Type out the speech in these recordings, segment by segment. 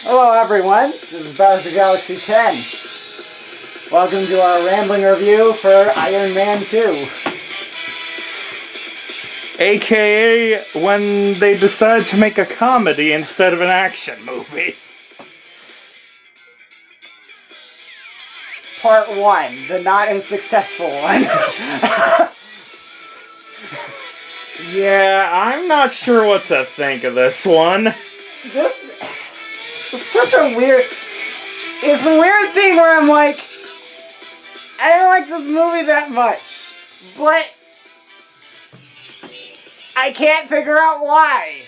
Hello everyone, this is Bowser Galaxy 10. Welcome to our rambling review for Iron Man 2. AKA when they decide to make a comedy instead of an action movie. Part 1, the not as successful one. Yeah, I'm not sure what to think of this one. This is such a weird... It's a weird thing where I'm like... I don't like this movie that much, but... I can't figure out why.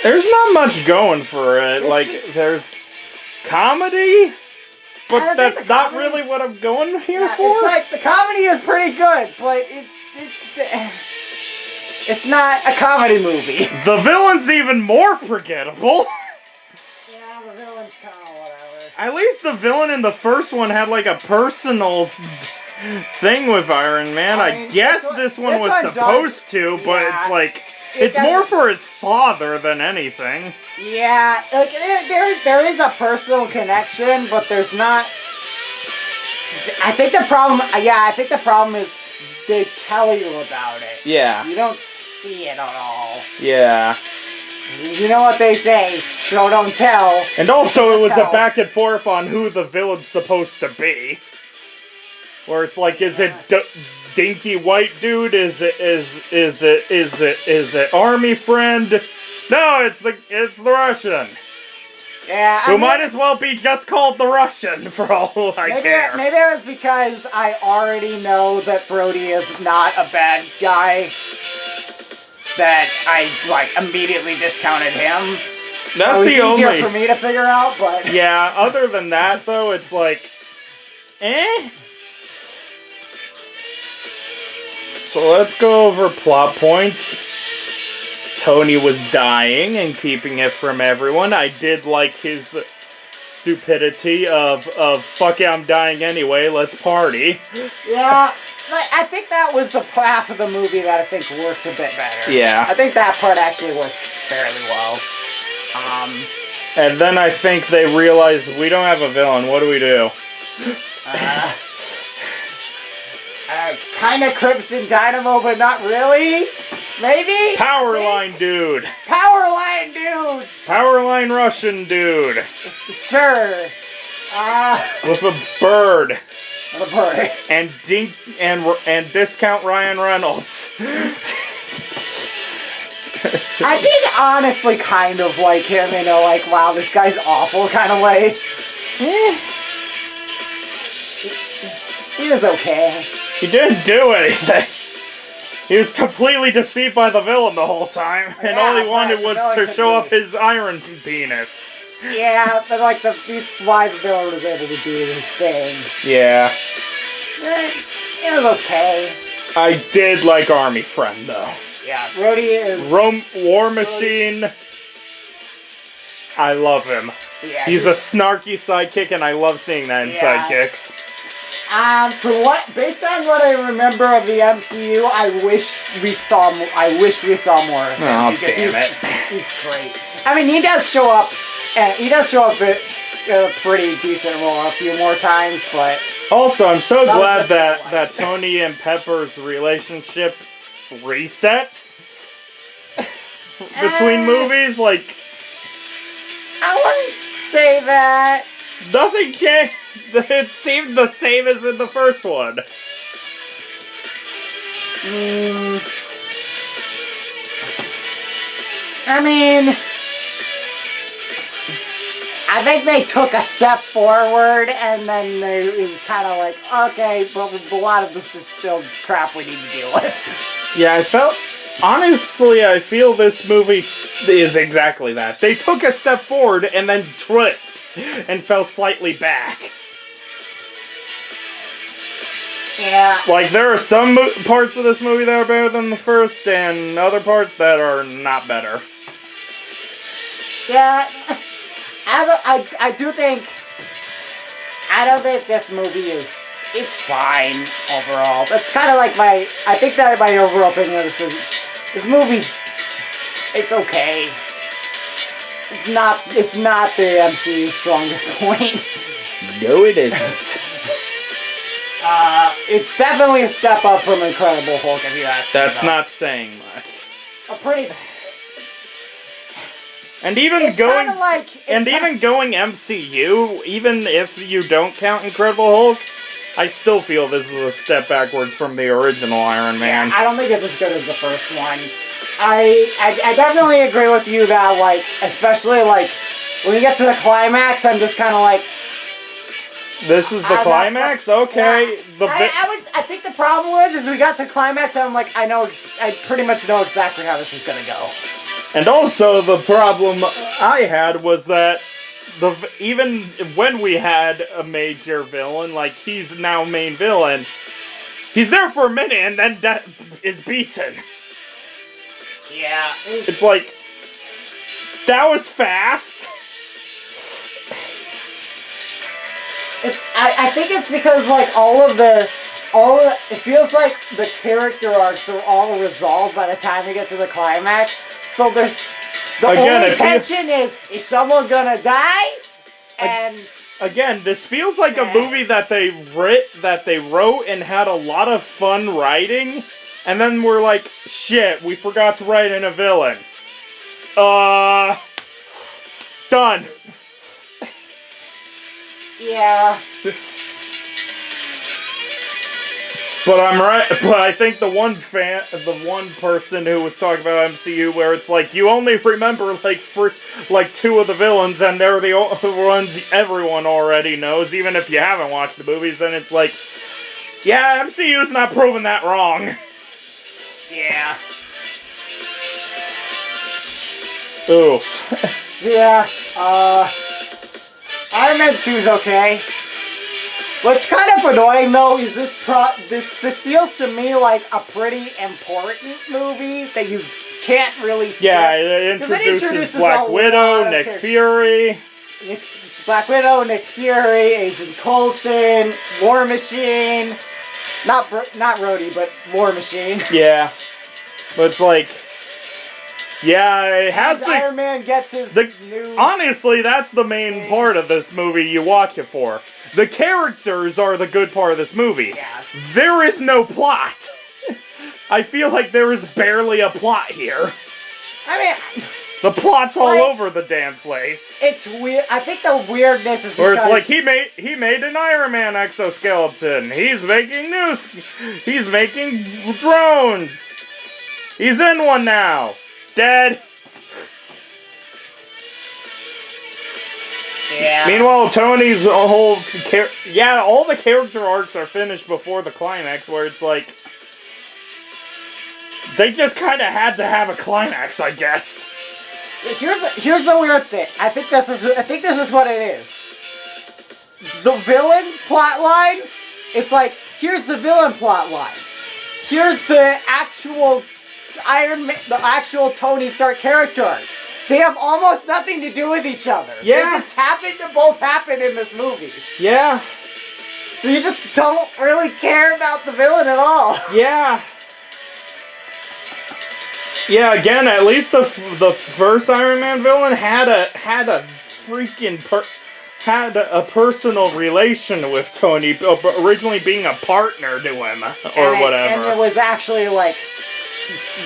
There's not much going for it. There's comedy, but that's not really what I'm going here for. It's like, the comedy is pretty good, but it's not a comedy movie. The villain's even more forgettable. Yeah, the villain's kind of whatever. At least the villain in the first one had like a personal thing with Iron Man. I guess this one was supposed to, but it's like it's more for his father than anything. Yeah, like there is a personal connection, but there's not. I think the problem is they tell you about it. Yeah. You don't see it at all. Yeah. You know what they say, show don't tell. And also it was a back and forth on who the villain's supposed to be. Where it's like, is it dinky white dude? Is it army friend? No, it's the Russian. Yeah, who might as well be just called the Russian for all I care. Maybe it was because I already know that Brody is not a bad guy that I immediately discounted him. That's so the only. It's easier for me to figure out, but yeah. Other than that, though, it's like, eh. So let's go over plot points. Tony was dying and keeping it from everyone. I did like his stupidity of fuck it, I'm dying anyway, let's party. Yeah, I think that was the half of the movie that I think worked a bit better. Yeah. I think that part actually worked fairly well. And then I think they realized we don't have a villain, what do we do? Kinda Crimson Dynamo, but not really. Maybe? Powerline dude. Powerline dude. Powerline Russian dude. Sure. With a bird. With a bird. And and discount Ryan Reynolds. I did honestly kind of like him in a like, wow, this guy's awful kind of way. He was okay. He didn't do anything. He was completely deceived by the villain the whole time, and all he wanted was to show off his iron penis. Yeah, but like he's why the villain was able to do his thing. Yeah. It was okay. I did like Army Friend though. Yeah, Brody is War Machine. I love him. Yeah, he's a snarky sidekick, and I love seeing that in sidekicks. Based on what I remember of the MCU, I wish we saw more of him because he's great. I mean, he does show up, and he does show up in a pretty decent role a few more times. But also, I'm so glad that Tony and Pepper's relationship reset between movies. Like, I wouldn't say that. Nothing can. It seemed the same as in the first one. I mean, I think they took a step forward, and then they kind of like, okay, but a lot of this is still crap we need to deal with. Yeah, honestly, I feel this movie is exactly that. They took a step forward and then tripped and fell slightly back. Yeah. Like, there are some parts of this movie that are better than the first, and other parts that are not better. Yeah. I do think... I don't think this movie is... It's fine, overall. That's kind of like my... I think that my overall opinion of this is... This movie's... It's okay. It's not the MCU's strongest point. No, it isn't. It's definitely a step up from Incredible Hulk, if you ask me. That's not saying much. A pretty. And even It's going kinda like, even going MCU, even if you don't count Incredible Hulk, I still feel this is a step backwards from the original Iron Man. Yeah, I don't think it's as good as the first one. I definitely agree with you that, like, especially, like, when you get to the climax, I'm just kind of like... This is the climax? Okay. Yeah. I think the problem was, is we got to the climax, and I'm like, I pretty much know exactly how this is gonna go. And also, the problem I had was that even when we had a major villain, like he's now main villain, he's there for a minute and then is beaten. Yeah. It's like, that was fast. I think it's because, like, it feels like the character arcs are all resolved by the time we get to the climax. So there's only tension is someone gonna die? And again, this feels like a movie that they wrote and had a lot of fun writing, and then we're like, shit, we forgot to write in a villain. Done. Yeah. But I'm right. But I think the one person who was talking about MCU, where it's like you only remember like two of the villains, and they're the ones everyone already knows, even if you haven't watched the movies. And it's like, yeah, MCU's not proving that wrong. Yeah. Ooh. Yeah. Iron Man 2's okay. What's kind of annoying though is this feels to me like a pretty important movie that you can't really skip. Yeah, it introduces Black Widow, Nick Fury. Black Widow, Nick Fury, Agent Coulson, War Machine. Not Rhodey, but War Machine. Yeah. But it's like, yeah, it has Iron Man gets his new... Honestly, that's the main part of this movie you watch it for. The characters are the good part of this movie. Yeah. There is no plot. I feel like there is barely a plot here. I mean... The plot's all over the damn place. It's weird. I think the weirdness is because... Where it's like, he made an Iron Man exoskeleton. He's making drones. He's in one now. Dead. Yeah. Meanwhile, Tony's all the character arcs are finished before the climax, where it's like they just kind of had to have a climax, I guess. Here's the weird thing. I think this is what it is. The villain plot line. It's like, here's the villain plot line. Here's the actual Iron Man, the actual Tony Stark character arc. They have almost nothing to do with each other. Yeah. They just happen to both happen in this movie. Yeah. So you just don't really care about the villain at all. Yeah. Yeah, again, at least the first Iron Man villain had a personal relation with Tony, originally being a partner to him, or whatever. And it was actually like,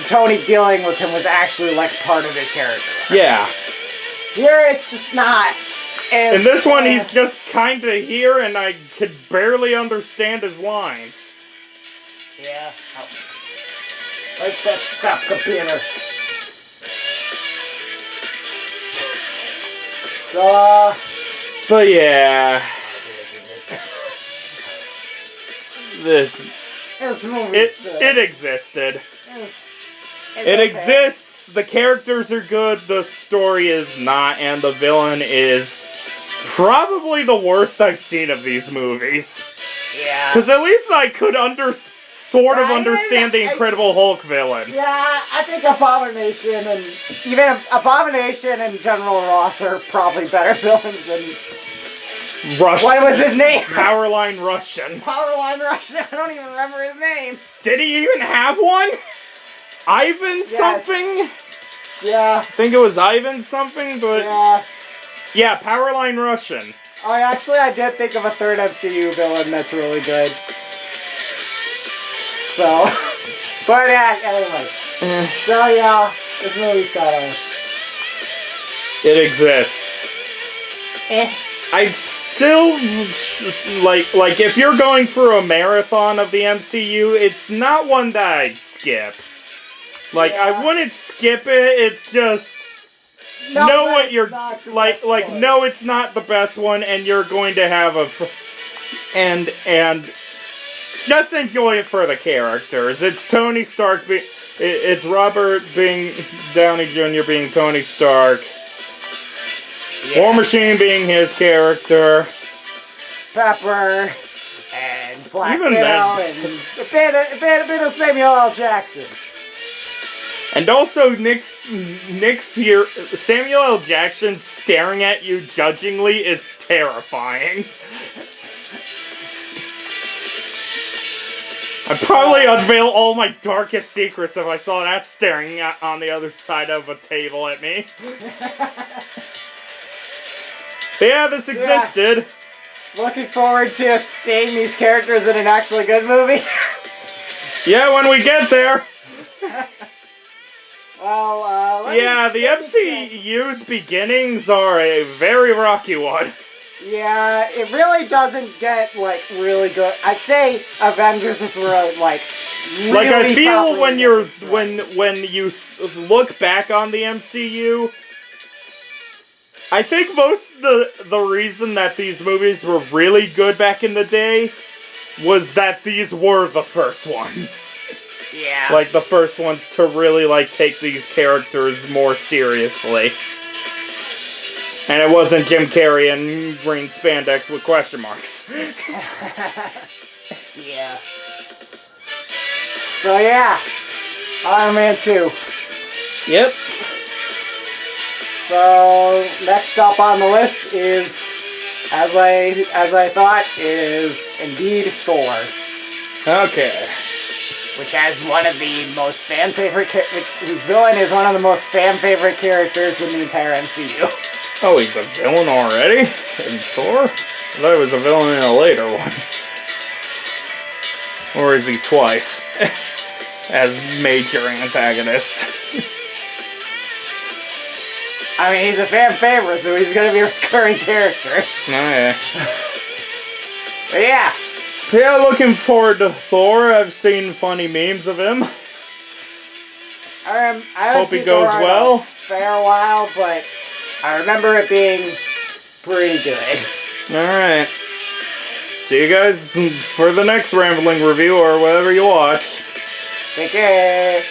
Tony dealing with him was actually like part of his character. Yeah. Here it's just not. In this one, he's just kind of here, and I could barely understand his lines. Yeah. Oh. Like that crap computer. So, but yeah. This movie. It existed. It exists. The characters are good. The story is not, and the villain is probably the worst I've seen of these movies. Yeah. Because at least I could sort of understand the Incredible Hulk villain. Yeah, I think Abomination and General Ross are probably better villains than Russian. What was his name? Powerline Russian. Powerline Russian. I don't even remember his name. Did he even have one? Ivan something? Yeah. I think it was Ivan something, but... Yeah. Yeah, Powerline Russian. Oh, actually, I did think of a third MCU villain that's really good. So... But yeah, anyway. So yeah, this movie's got a... It exists. I'd still like if you're going through a marathon of the MCU, it's not one that I'd skip. Like I wouldn't skip it. It's just know what you're like. No, it's not the best one, and you're going to have a and just enjoy it for the characters. It's Tony Stark. It's Robert Downey Jr. being Tony Stark. Yeah. War Machine being his character. Pepper. And Black Widow. And a bit of Samuel L. Jackson. And also Samuel L. Jackson staring at you judgingly is terrifying. I'd probably unveil all my darkest secrets if I saw that staring on the other side of a table at me. But yeah, this existed. Yeah. Looking forward to seeing these characters in an actually good movie. Yeah, when we get there. Well, yeah, the MCU's beginnings are a very rocky one. Yeah, it really doesn't get, like, really good. I'd say Avengers is really, like, really like, I feel when you look back on the MCU, I think most of the reason that these movies were really good back in the day was that these were the first ones. Yeah. Like, the first ones to really, like, take these characters more seriously. And it wasn't Jim Carrey and green spandex with question marks. Yeah. So yeah, Iron Man 2. Yep. So next up on the list is, as I thought, is indeed Thor. Okay. Which has one of the most fan-favorite, whose villain is one of the most fan-favorite characters in the entire MCU. Oh, he's a villain already? In Thor? I thought he was a villain in a later one. Or is he twice? As major antagonist. I mean, he's a fan favorite, so he's gonna be a recurring character. Oh, yeah. But yeah. Yeah, looking forward to Thor. I've seen funny memes of him. I hope he goes well. A fair while, but I remember it being pretty good. Alright. See you guys for the next rambling review or whatever you watch. Take care.